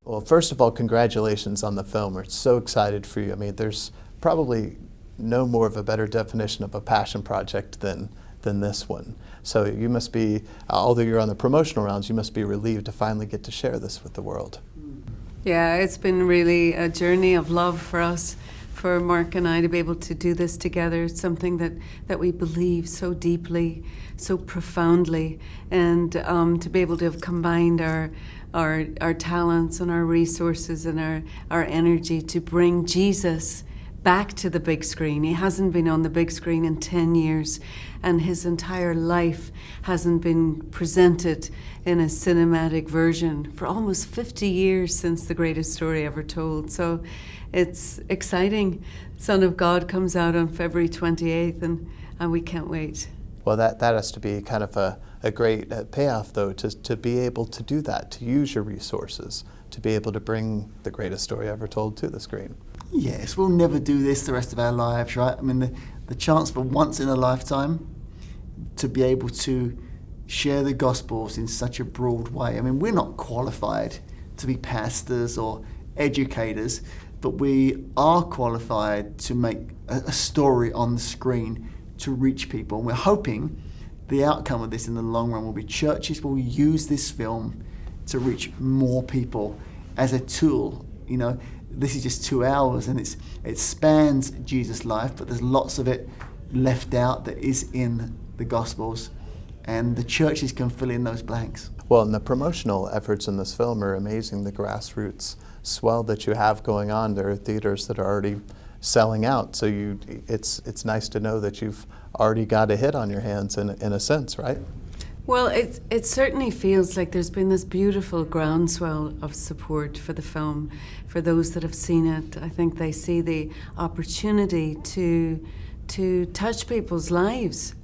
Well, first of all, congratulations on the film. We're so excited for you. I mean, there's probably no more of a better definition of a passion project than this one. So you must be, although you're on the promotional rounds, you must be relieved to finally get to share this with the world. Yeah, it's been really a journey of love for us, for Mark and I to be able to do this together. It's something that we believe so deeply, so profoundly, and to be able to have combined our talents and our resources and our energy to bring Jesus back to the big screen. He hasn't been on the big screen in 10 years, and his entire life hasn't been presented in a cinematic version for almost 50 years since the greatest story ever told. So it's exciting. Son of God comes out on February 28th, and we can't wait. Well, that has to be kind of a great payoff, though, to be able to do that, to use your resources, to be able to bring the greatest story ever told to the screen. Yes, we'll never do this the rest of our lives, right? I mean, the chance for once in a lifetime to be able to share the Gospels in such a broad way. I mean, we're not qualified to be pastors or educators, but we are qualified to make a story on the screen to reach people. And we're hoping the outcome of this in the long run will be churches will use this film to reach more people as a tool. You know, this is just 2 hours, and it spans Jesus' life, but there's lots of it left out that is in the Gospels, and the churches can fill in those blanks. Well, and the promotional efforts in this film are amazing. The grassroots swell that you have going on. There are theaters that are already selling out, so it's nice to know that you've already got a hit on your hands in a sense, right? Well, it certainly feels like there's been this beautiful groundswell of support for the film. For those that have seen it, I think they see the opportunity to touch people's lives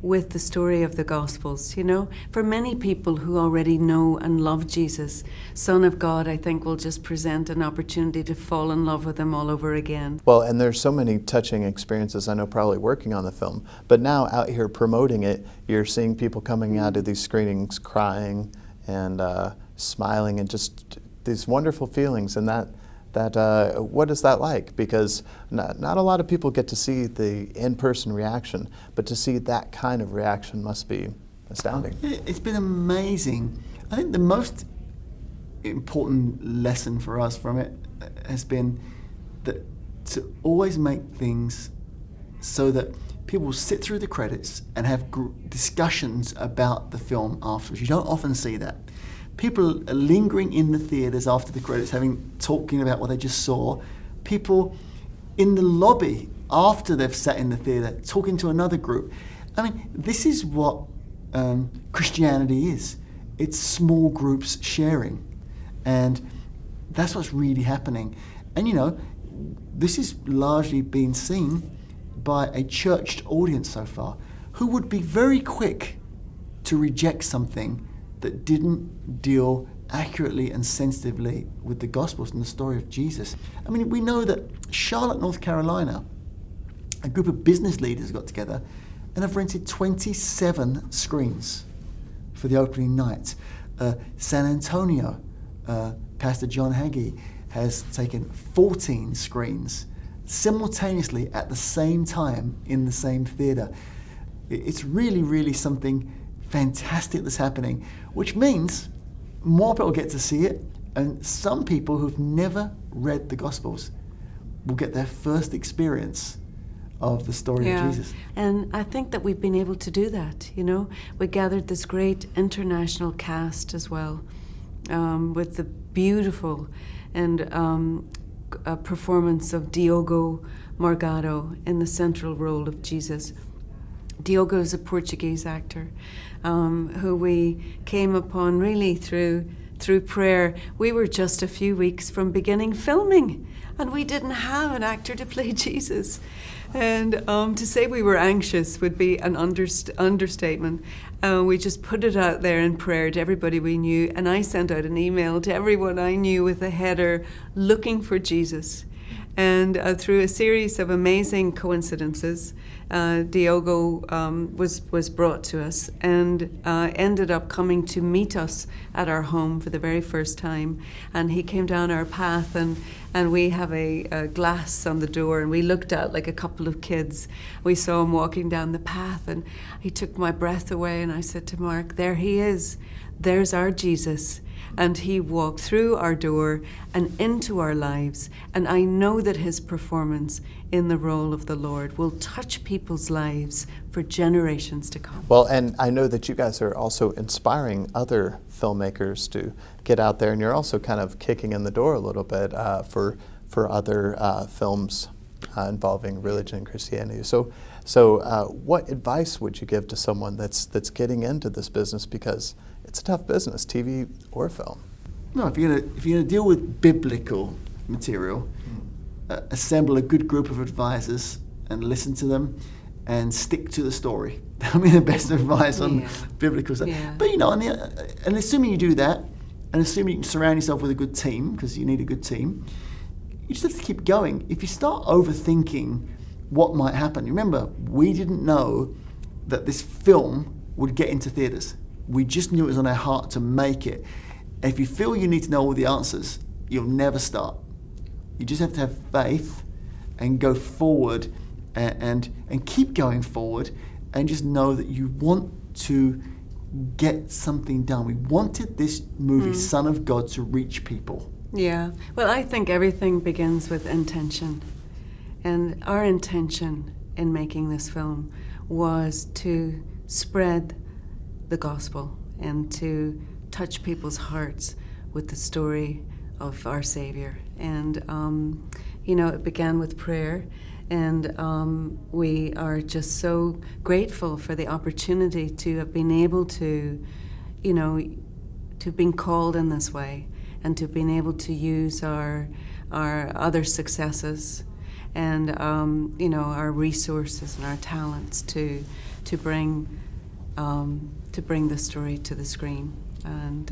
with the story of the Gospels. You know, for many people who already know and love Jesus, Son of God, I think, will just present an opportunity to fall in love with him all over again. Well, and there's so many touching experiences, I know, probably working on the film, but now out here promoting it, you're seeing people coming out of these screenings crying and smiling, and just these wonderful feelings, and that what is that like? Because not a lot of people get to see the in-person reaction, but to see that kind of reaction must be astounding. It's been amazing. I think the most important lesson for us from it has been that to always make things so that people sit through the credits and have discussions about the film afterwards. You don't often see that. People are lingering in the theatres after the credits, talking about what they just saw. People in the lobby after they've sat in the theatre, talking to another group. I mean, this is what Christianity is. It's small groups sharing. And that's what's really happening. And you know, this is largely been seen by a churched audience so far, who would be very quick to reject something that didn't deal accurately and sensitively with the Gospels and the story of Jesus. I mean, we know that Charlotte, North Carolina, a group of business leaders got together and have rented 27 screens for the opening night. San Antonio, Pastor John Hagee has taken 14 screens simultaneously at the same time in the same theatre. It's really, really something fantastic that's happening, which means more people get to see it, and some people who've never read the Gospels will get their first experience of the story of Jesus. And I think that we've been able to do that, you know. We gathered this great international cast as well, with the beautiful and performance of Diogo Morgado in the central role of Jesus. Diogo is a Portuguese actor who we came upon really through prayer. We were just a few weeks from beginning filming, and we didn't have an actor to play Jesus. And to say we were anxious would be an understatement. We just put it out there in prayer to everybody we knew, and I sent out an email to everyone I knew with a header, looking for Jesus. And through a series of amazing coincidences, Diogo was brought to us and ended up coming to meet us at our home for the very first time. And he came down our path, and we have a glass on the door, and we looked out like a couple of kids. We saw him walking down the path, and he took my breath away, and I said to Mark, there he is. There's our Jesus. And he walked through our door and into our lives. And I know that his performance in the role of the Lord will touch people's lives for generations to come. Well, and I know that you guys are also inspiring other filmmakers to get out there, and you're also kind of kicking in the door a little bit for other films involving religion and Christianity. So what advice would you give to someone that's getting into this business, because it's a tough business, TV or film? No, if you're gonna deal with biblical material, assemble a good group of advisors and listen to them, and stick to the story. That'll be the best advice on biblical stuff. Yeah. But and assuming you do that, and assuming you can surround yourself with a good team, because you need a good team, you just have to keep going. If you start overthinking what might happen, remember, we didn't know that this film would get into theaters. We just knew it was on our heart to make it. And if you feel you need to know all the answers, you'll never start. You just have to have faith and go forward and keep going forward, and just know that you want to get something done. We wanted this movie, Son of God, to reach people. Yeah. Well, I think everything begins with intention. And our intention in making this film was to spread the gospel and to touch people's hearts with the story of our Savior. And, it began with prayer. And we are just so grateful for the opportunity to have been able to, to have been called in this way, and to have been able to use our other successes and our resources and our talents to bring the story to the screen. And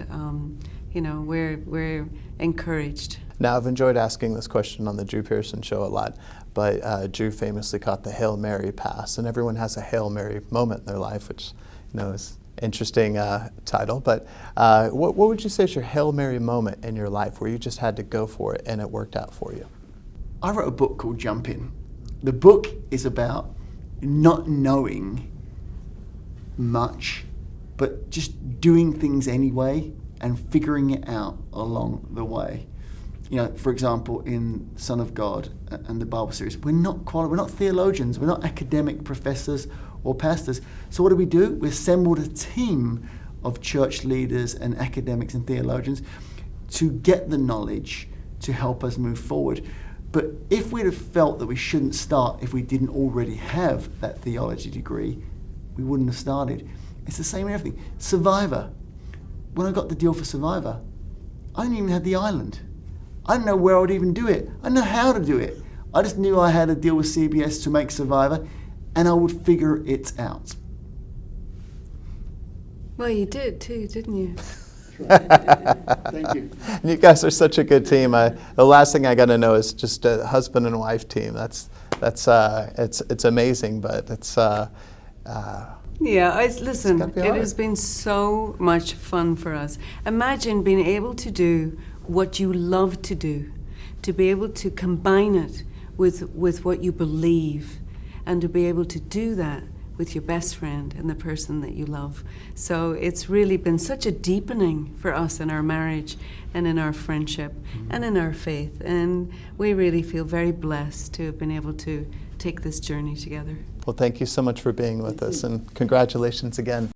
we're encouraged. Now, I've enjoyed asking this question on the Drew Pearson Show a lot, but Drew famously caught the Hail Mary pass, and everyone has a Hail Mary moment in their life, which is an interesting title. But what would you say is your Hail Mary moment in your life where you just had to go for it and it worked out for you? I wrote a book called Jump In. The book is about not knowing much, but just doing things anyway and figuring it out along the way. For example, in Son of God and the Bible series, we're not theologians, we're not academic professors or pastors. So what do? We assembled a team of church leaders and academics and theologians to get the knowledge to help us move forward. But if we'd have felt that we shouldn't start if we didn't already have that theology degree, we wouldn't have started. It's the same in everything. Survivor. When I got the deal for Survivor, I didn't even have the island. I didn't know where I would even do it. I didn't know how to do it. I just knew I had a deal with CBS to make Survivor, and I would figure it out. Well, you did too, didn't you? Thank you. And you guys are such a good team. The last thing I got to know is just a husband and wife team. It's amazing, but it's. Listen, it has been so much fun for us. Imagine being able to do what you love to do, to be able to combine it with what you believe, and to be able to do that with your best friend and the person that you love. So it's really been such a deepening for us in our marriage and in our friendship and in our faith. And we really feel very blessed to have been able to take this journey together. Well, thank you so much for being with us, and congratulations again.